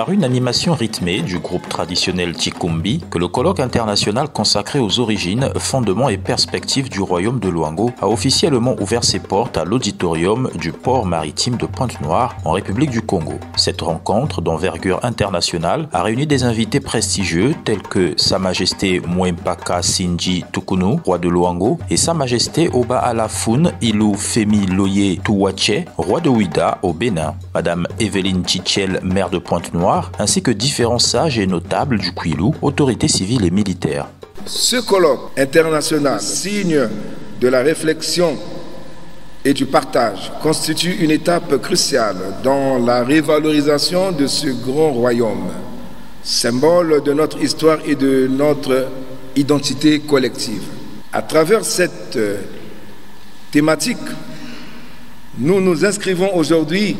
par une animation rythmée du groupe traditionnel Tikumbi que le colloque international consacré aux origines, fondements et perspectives du royaume de Luango a officiellement ouvert ses portes à l'auditorium du port maritime de Pointe-Noire en République du Congo. Cette rencontre d'envergure internationale a réuni des invités prestigieux tels que Sa Majesté Mwempaka Sinji Tukunu, roi de Luango, et Sa Majesté Oba Alafun Ilou Femi Loye Touache, roi de Ouida au Bénin, Madame Evelyne Tchichel, maire de Pointe-Noire, ainsi que différents sages et notables du Kwilu, autorités civiles et militaires. Ce colloque international, signe de la réflexion et du partage, constitue une étape cruciale dans la révalorisation de ce grand royaume, symbole de notre histoire et de notre identité collective. À travers cette thématique, nous nous inscrivons aujourd'hui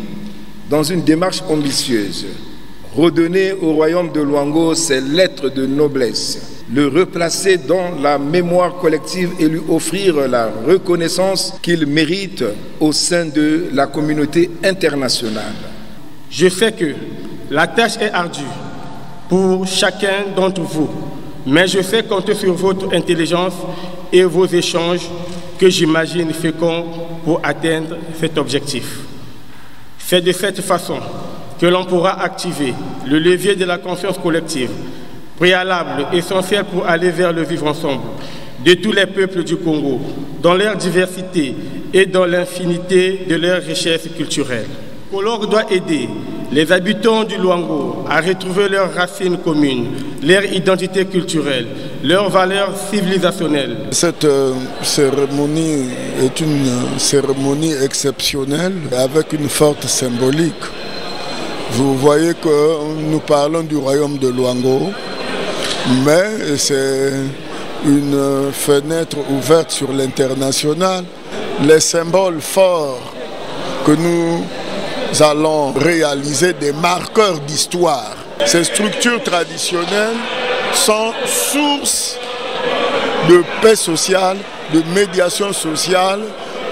dans une démarche ambitieuse, redonner au royaume de Luango ses lettres de noblesse, le replacer dans la mémoire collective et lui offrir la reconnaissance qu'il mérite au sein de la communauté internationale. Je sais que la tâche est ardue pour chacun d'entre vous, mais je sais compter sur votre intelligence et vos échanges que j'imagine féconds pour atteindre cet objectif. C'est de cette façon que l'on pourra activer le levier de la conscience collective, préalable, essentiel pour aller vers le vivre ensemble de tous les peuples du Congo, dans leur diversité et dans l'infinité de leurs richesses culturelles. Le colloque doit aider les habitants du Luango à retrouver leurs racines communes, leur identité culturelle, leurs valeurs civilisationnelles. Cette cérémonie est une cérémonie exceptionnelle avec une forte symbolique. Vous voyez que nous parlons du royaume de Luango, mais c'est une fenêtre ouverte sur l'international. Les symboles forts que nous allons réaliser, des marqueurs d'histoire. Ces structures traditionnelles sont source de paix sociale, de médiation sociale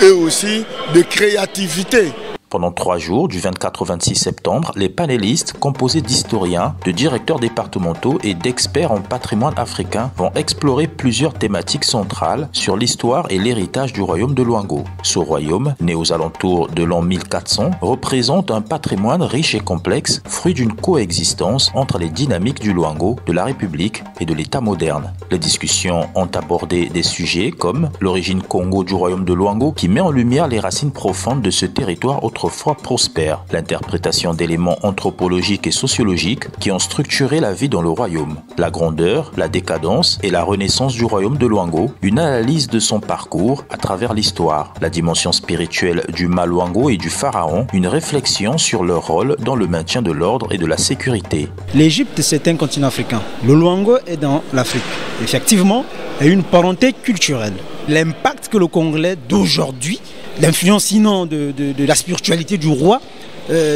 et aussi de créativité. Pendant 3 jours, du 24 au 26 septembre, les panélistes, composés d'historiens, de directeurs départementaux et d'experts en patrimoine africain, vont explorer plusieurs thématiques centrales sur l'histoire et l'héritage du royaume de Luango. Ce royaume, né aux alentours de l'an 1400, représente un patrimoine riche et complexe, fruit d'une coexistence entre les dynamiques du Luango, de la République et de l'État moderne. Les discussions ont abordé des sujets comme l'origine Congo du royaume de Luango, qui met en lumière les racines profondes de ce territoire autrefois prospère, l'interprétation d'éléments anthropologiques et sociologiques qui ont structuré la vie dans le royaume, la grandeur, la décadence et la renaissance du royaume de Luango, une analyse de son parcours à travers l'histoire, la dimension spirituelle du Maluango et du pharaon, une réflexion sur leur rôle dans le maintien de l'ordre et de la sécurité. L'Égypte, c'est un continent africain. Le Luango est dans l'Afrique. Effectivement, il y a une parenté culturelle. L'impact que le Congolais d'aujourd'hui, l'influence sinon de la spiritualité du roi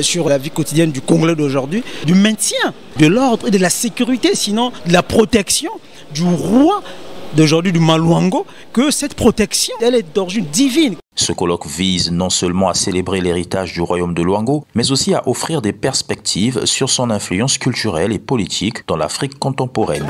sur la vie quotidienne du Congolais d'aujourd'hui, du maintien de l'ordre et de la sécurité, sinon de la protection du roi d'aujourd'hui du Maluango, que cette protection, elle est d'origine divine. Ce colloque vise non seulement à célébrer l'héritage du royaume de Luango, mais aussi à offrir des perspectives sur son influence culturelle et politique dans l'Afrique contemporaine.